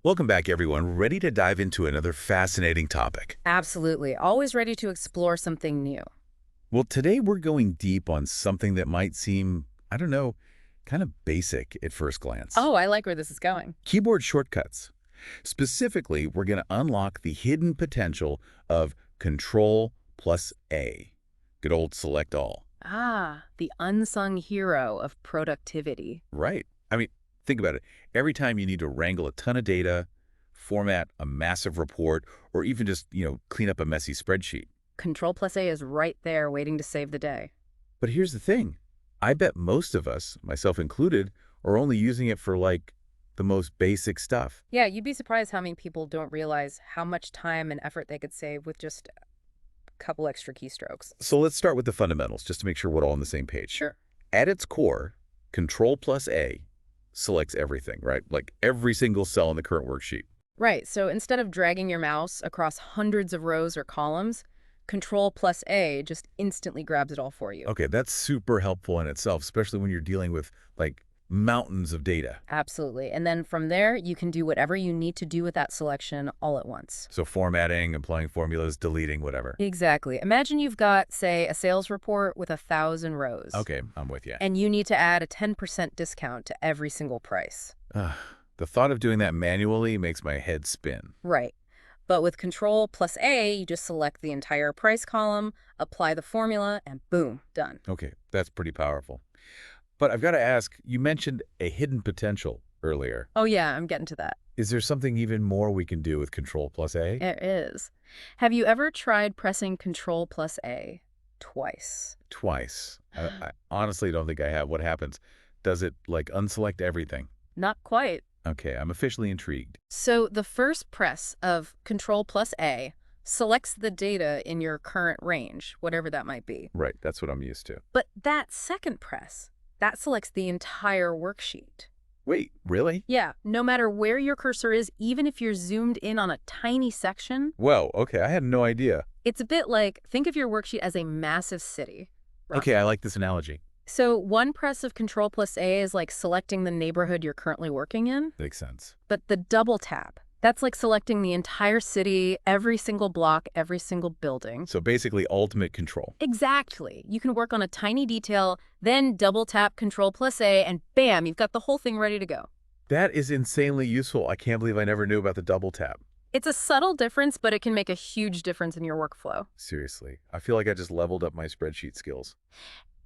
Welcome back, everyone. Ready to dive into another fascinating topic. Absolutely. Always ready to explore something new. Well, today we're going deep on something that might seem, I don't know, kind of basic at first glance. Oh, I like where this is going. Keyboard shortcuts. Specifically, we're going to unlock the hidden potential of Control plus A. Good old select all. Ah, the unsung hero of productivity. Right. I mean, think about it. Every time you need to wrangle a ton of data, format a massive report, or even just, clean up a messy spreadsheet. Control plus A is right there waiting to save the day. But here's the thing. I bet most of us, myself included, are only using it for, the most basic stuff. Yeah, you'd be surprised how many people don't realize how much time and effort they could save with just a couple extra keystrokes. So let's start with the fundamentals, just to make sure we're all on the same page. Sure. At its core, Control plus A selects everything, right? Like every single cell in the current worksheet. Right, so instead of dragging your mouse across hundreds of rows or columns, Control plus A just instantly grabs it all for you. Okay, that's super helpful in itself, especially when you're dealing with, mountains of data. Absolutely. And then from there, you can do whatever you need to do with that selection all at once. So formatting, applying formulas, deleting, whatever. Exactly. Imagine you've got, say, a sales report with 1,000 rows. Okay, I'm with you. And you need to add a 10% discount to every single price. The thought of doing that manually makes my head spin. Right. But with Control plus A, you just select the entire price column, apply the formula, and boom, done. Okay, that's pretty powerful. But I've got to ask, you mentioned a hidden potential earlier. Oh yeah, I'm getting to that. Is there something even more we can do with Control plus A? It is. Have you ever tried pressing Control plus A twice? Twice. I honestly don't think I have. What happens? Does it, unselect everything? Not quite. Okay, I'm officially intrigued. So the first press of Control plus A selects the data in your current range, whatever that might be. Right, that's what I'm used to. But that second press, that selects the entire worksheet. Wait, really? Yeah, no matter where your cursor is, even if you're zoomed in on a tiny section, Whoa, okay, I had no idea. it's a bit like, think of your worksheet as a massive city. Right. Okay, I like this analogy. So one press of Control plus A is like selecting the neighborhood you're currently working in, Makes sense. but the double tap, that's like selecting the entire city, every single block, every single building. So basically, ultimate control. Exactly. You can work on a tiny detail, then double tap Control plus A, and bam, you've got the whole thing ready to go. That is insanely useful. I can't believe I never knew about the double tap. It's a subtle difference, but it can make a huge difference in your workflow. Seriously, I feel like I just leveled up my spreadsheet skills.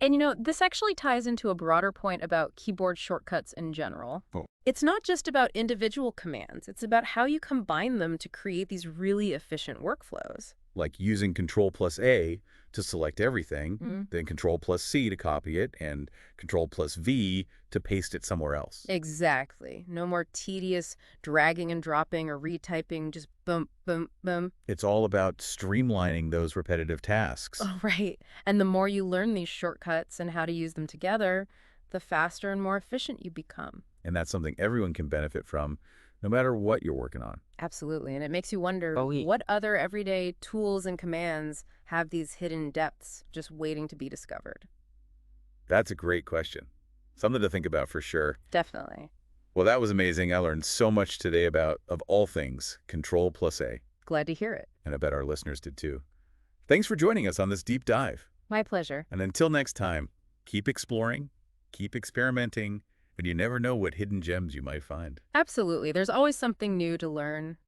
And this actually ties into a broader point about keyboard shortcuts in general. Oh. It's not just about individual commands, it's about how you combine them to create these really efficient workflows. Like using Control plus A to select everything, Mhm. then Control plus C to copy it, and Control plus V to paste it somewhere else. Exactly. No more tedious dragging and dropping or retyping, just boom, boom, boom. It's all about streamlining those repetitive tasks. Oh, right. And the more you learn these shortcuts and how to use them together, the faster and more efficient you become. And that's something everyone can benefit from, no matter what you're working on. Absolutely. And it makes you wonder Oh, oui. what other everyday tools and commands have these hidden depths just waiting to be discovered. That's a great question. Something to think about for sure. Definitely. Well, that was amazing. I learned so much today about, of all things, Control plus A. Glad to hear it. And I bet our listeners did too. Thanks for joining us on this deep dive. My pleasure. And until next time, keep exploring, keep experimenting, and you never know what hidden gems you might find. Absolutely. There's always something new to learn.